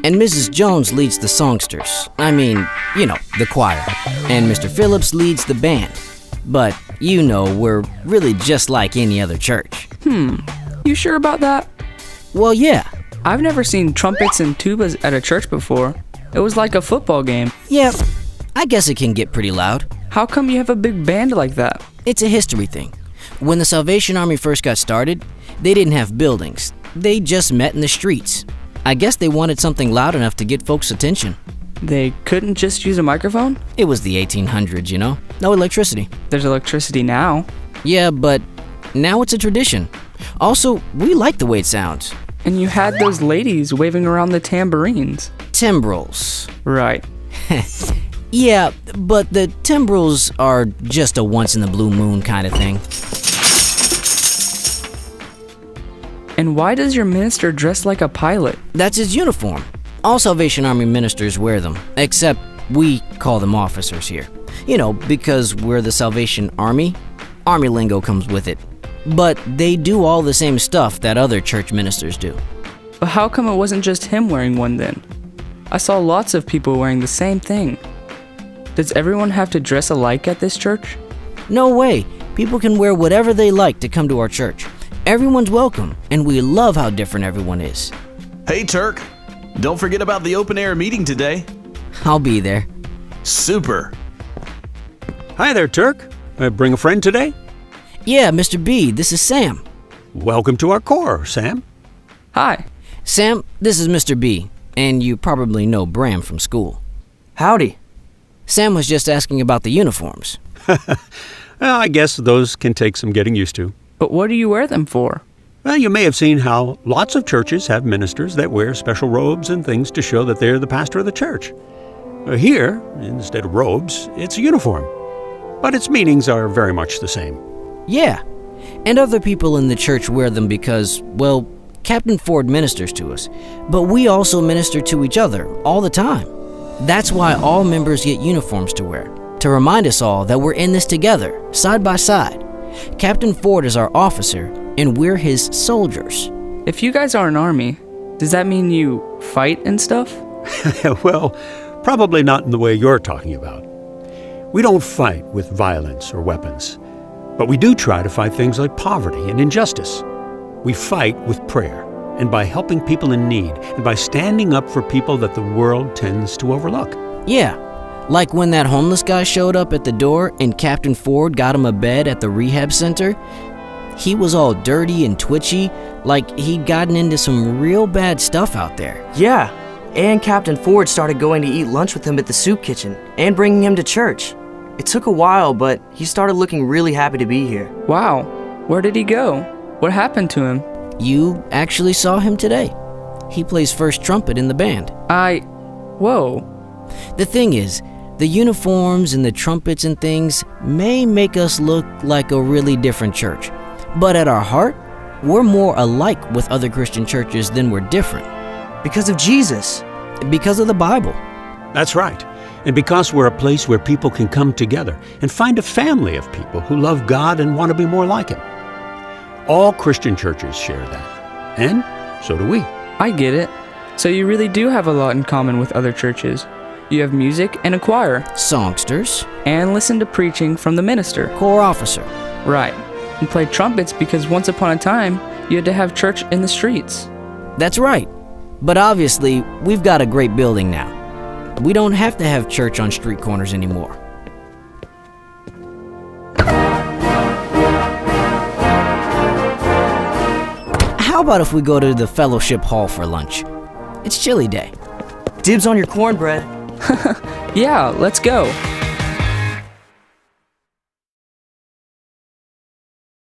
And Mrs. Jones leads the songsters. I mean, the choir. And Mr. Phillips leads the band. But, we're really just like any other church. You sure about that? Well, yeah. I've never seen trumpets and tubas at a church before. It was like a football game. Yeah, I guess it can get pretty loud. How come you have a big band like that? It's a history thing. When the Salvation Army first got started, they didn't have buildings. They just met in the streets. I guess they wanted something loud enough to get folks' attention. They couldn't just use a microphone? It was the 1800s, No electricity. There's electricity now. Yeah, but now it's a tradition. Also, we like the way it sounds. And you had those ladies waving around the tambourines. Timbrels. Right. Yeah, but the timbrels are just a once-in-the-blue-moon kind of thing. And why does your minister dress like a pilot? That's his uniform. All Salvation Army ministers wear them, except we call them officers here. Because we're the Salvation Army. Army lingo comes with it. But they do all the same stuff that other church ministers do. But how come it wasn't just him wearing one then? I saw lots of people wearing the same thing. Does everyone have to dress alike at this church? No way. People can wear whatever they like to come to our church. Everyone's welcome, and we love how different everyone is. Hey, Turk. Don't forget about the open-air meeting today. I'll be there. Super. Hi there, Turk. Bring a friend today? Yeah, Mr. B, this is Sam. Welcome to our corps, Sam. Hi. Sam, this is Mr. B, and you probably know Bram from school. Howdy. Sam was just asking about the uniforms. Well, I guess those can take some getting used to. But what do you wear them for? Well, you may have seen how lots of churches have ministers that wear special robes and things to show that they're the pastor of the church. Here, instead of robes, it's a uniform. But its meanings are very much the same. Yeah, and other people in the church wear them because, well, Captain Ford ministers to us, but we also minister to each other all the time. That's why all members get uniforms to wear, to remind us all that we're in this together, side by side. Captain Ford is our officer, and we're his soldiers. If you guys are an army, does that mean you fight and stuff? Well, probably not in the way you're talking about. We don't fight with violence or weapons, but we do try to fight things like poverty and injustice. We fight with prayer and by helping people in need and by standing up for people that the world tends to overlook. Yeah, like when that homeless guy showed up at the door and Captain Ford got him a bed at the rehab center. He was all dirty and twitchy, like he'd gotten into some real bad stuff out there. Yeah, and Captain Ford started going to eat lunch with him at the soup kitchen and bringing him to church. It took a while, but he started looking really happy to be here. Wow. Where did he go? What happened to him? You actually saw him today. He plays first trumpet in the band. Whoa. The thing is, the uniforms and the trumpets and things may make us look like a really different church. But at our heart, we're more alike with other Christian churches than we're different. Because of Jesus. Because of the Bible. That's right. And because we're a place where people can come together and find a family of people who love God and want to be more like Him. All Christian churches share that. And so do we. I get it. So you really do have a lot in common with other churches. You have music and a choir. Songsters. And listen to preaching from the minister. Corps officer. Right. And play trumpets because once upon a time, you had to have church in the streets. That's right. But obviously, we've got a great building now. We don't have to have church on street corners anymore. How about if we go to the fellowship hall for lunch? It's chili day. Dibs on your cornbread. Yeah, let's go.